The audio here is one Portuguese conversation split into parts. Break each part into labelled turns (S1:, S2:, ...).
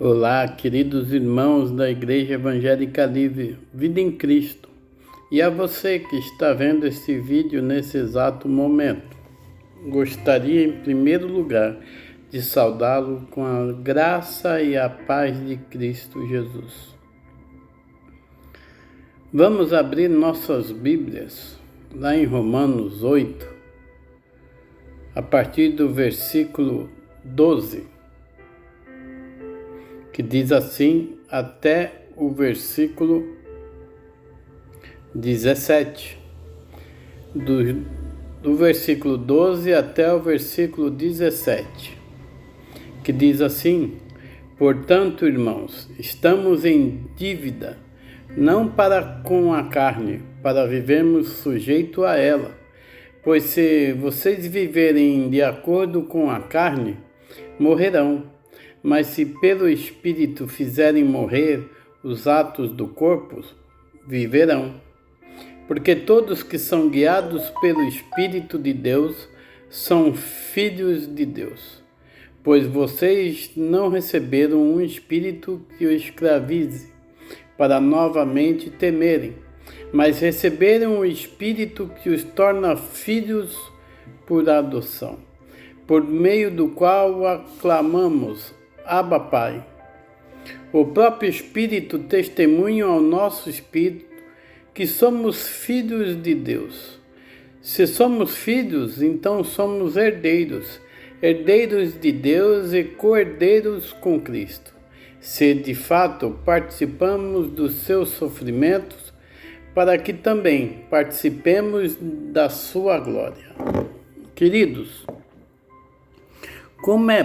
S1: Olá, queridos irmãos da Igreja Evangélica Livre, Vida em Cristo, e a você que está vendo este vídeo nesse exato momento. Gostaria, em primeiro lugar, de saudá-lo com a graça e a paz de Cristo Jesus. Vamos abrir nossas Bíblias lá em Romanos 8, a partir do versículo 12. Que diz assim até o versículo 17. Do versículo 12 até o versículo 17. Que diz assim: Portanto, irmãos, estamos em dívida, não para com a carne, para vivermos sujeito a ela. Pois se vocês viverem de acordo com a carne, morrerão. Mas se pelo Espírito fizerem morrer os atos do corpo, viverão. Porque todos que são guiados pelo Espírito de Deus são filhos de Deus. Pois vocês não receberam um espírito que os escravize, para novamente temerem, mas receberam o Espírito que os torna filhos por adoção, por meio do qual aclamamos: Abba, Pai. O próprio Espírito testemunha ao nosso Espírito que somos filhos de Deus. Se somos filhos, então somos herdeiros, herdeiros de Deus e co-herdeiros com Cristo. Se de fato participamos dos seus sofrimentos, para que também participemos da sua glória. Queridos, como é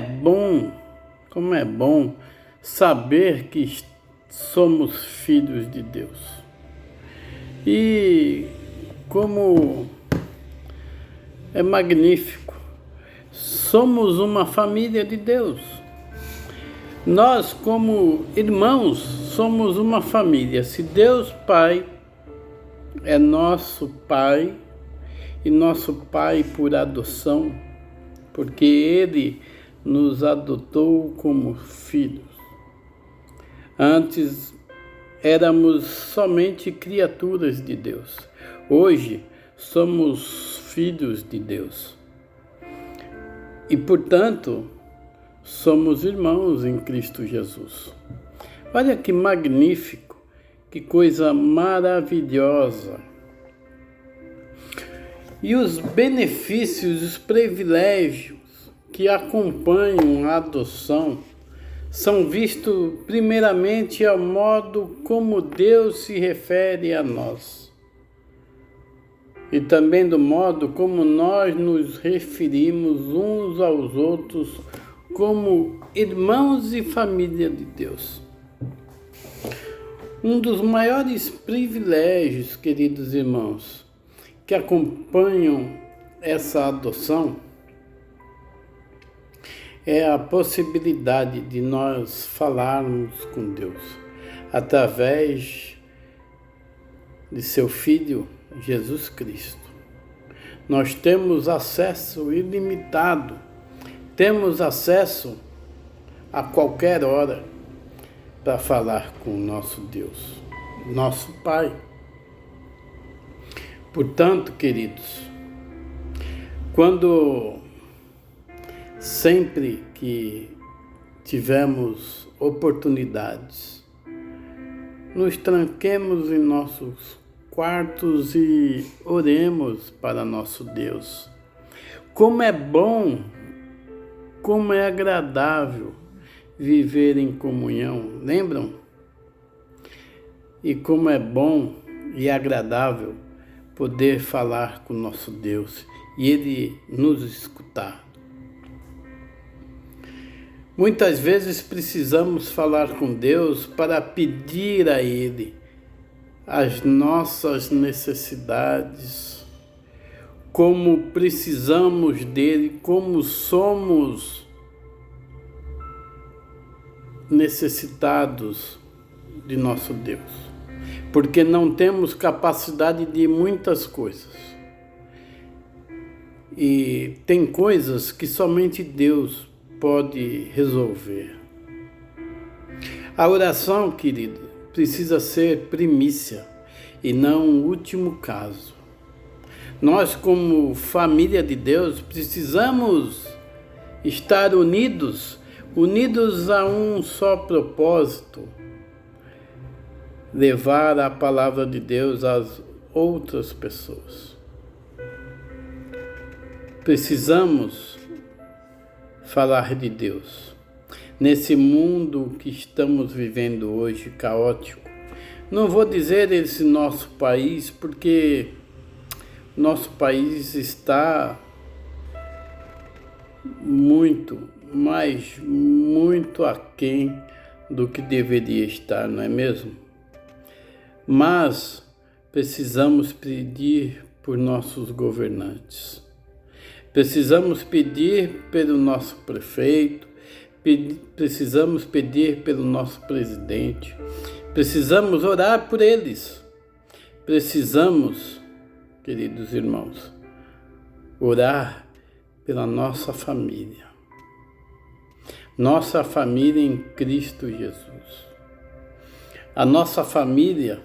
S1: bom saber que somos filhos de Deus. E como é magnífico, somos uma família de Deus. Nós, como irmãos, somos uma família. Se Deus Pai é nosso Pai, e nosso Pai por adoção, porque Ele nos adotou como filhos. Antes éramos somente criaturas de Deus. Hoje somos filhos de Deus. E, portanto, somos irmãos em Cristo Jesus. Olha que magnífico, que coisa maravilhosa. E os benefícios, os privilégios que acompanham a adoção são vistos primeiramente ao modo como Deus se refere a nós, e também do modo como nós nos referimos uns aos outros como irmãos e família de Deus. Um dos maiores privilégios, queridos irmãos, que acompanham essa adoção é a possibilidade de nós falarmos com Deus através de seu Filho Jesus Cristo. Nós temos acesso ilimitado, temos acesso a qualquer hora para falar com o nosso Deus, nosso Pai. Portanto, queridos, sempre que tivermos oportunidades, nos tranquemos em nossos quartos e oremos para nosso Deus. Como é bom, como é agradável viver em comunhão, lembram? E como é bom e agradável poder falar com nosso Deus e Ele nos escutar. Muitas vezes precisamos falar com Deus para pedir a Ele as nossas necessidades, como precisamos dEle, como somos necessitados de nosso Deus, porque não temos capacidade de muitas coisas. E tem coisas que somente Deus pode resolver. A oração, querido, precisa ser primícia e não um último caso. Nós, como família de Deus, precisamos estar unidos a um só propósito: levar a palavra de Deus às outras pessoas. Precisamos falar de Deus. Nesse mundo que estamos vivendo hoje, caótico, não vou dizer esse nosso país, porque nosso país está muito, mas muito aquém do que deveria estar, não é mesmo? Mas precisamos pedir por nossos governantes. Precisamos pedir pelo nosso prefeito, precisamos pedir pelo nosso presidente, precisamos orar por eles. Precisamos, queridos irmãos, orar pela nossa família em Cristo Jesus. A nossa família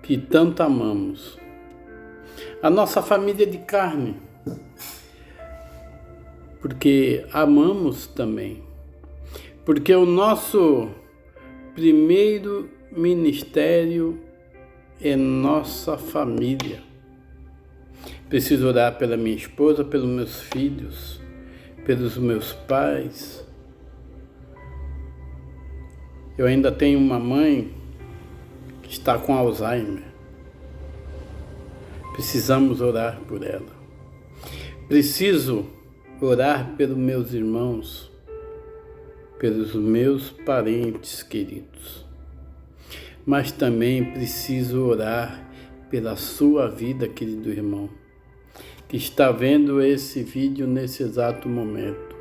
S1: que tanto amamos, a nossa família de carne, porque amamos também, porque o nosso primeiro ministério é nossa família. Preciso orar pela minha esposa, pelos meus filhos, pelos meus pais. Eu ainda tenho uma mãe que está com Alzheimer. Precisamos orar por ela. Preciso orar pelos meus irmãos, pelos meus parentes queridos. Mas também preciso orar pela sua vida, querido irmão, que está vendo esse vídeo nesse exato momento.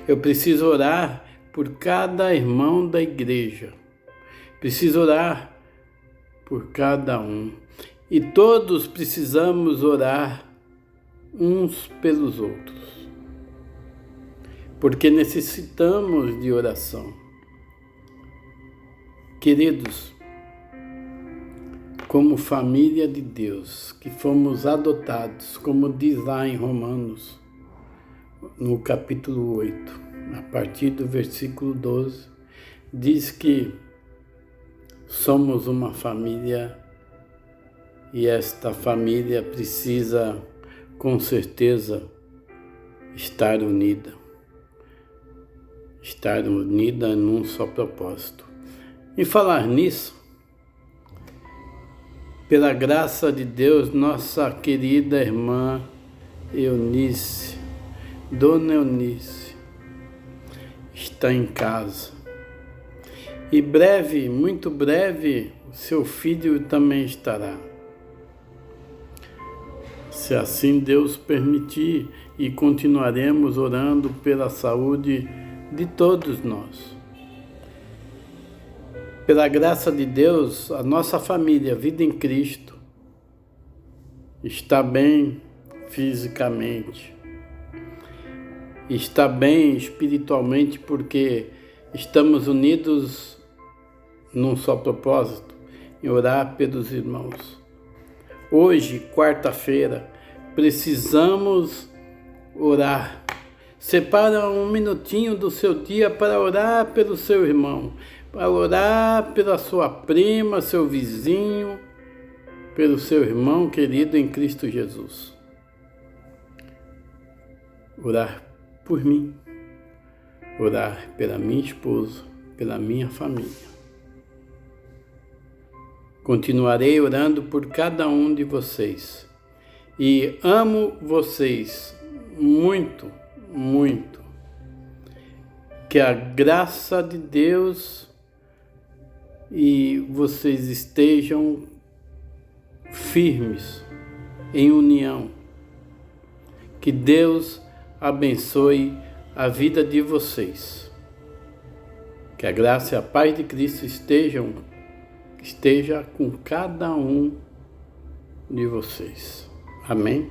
S1: Eu preciso orar por cada irmão da igreja. Preciso orar por cada um. E todos precisamos orar uns pelos outros, porque necessitamos de oração. Queridos, como família de Deus, que fomos adotados, como diz lá em Romanos, no capítulo 8, a partir do versículo 12, diz que somos uma família e esta família precisa, com certeza, estar unida num só propósito. E falar nisso, pela graça de Deus, nossa querida irmã Eunice, Dona Eunice, está em casa. E breve, muito breve, seu filho também estará. Se assim Deus permitir, e continuaremos orando pela saúde de todos nós. Pela graça de Deus, a nossa família, Vida em Cristo, está bem fisicamente, está bem espiritualmente, porque estamos unidos num só propósito, em orar pelos irmãos. Hoje, quarta-feira, precisamos orar. Separa um minutinho do seu dia para orar pelo seu irmão, para orar pela sua prima, seu vizinho, pelo seu irmão querido em Cristo Jesus. Orar por mim, orar pela minha esposa, pela minha família. Continuarei orando por cada um de vocês e amo vocês muito, muito. Que a graça de Deus e vocês estejam firmes em união. Que Deus abençoe a vida de vocês. Que a graça e a paz de Cristo esteja com cada um de vocês. Amém?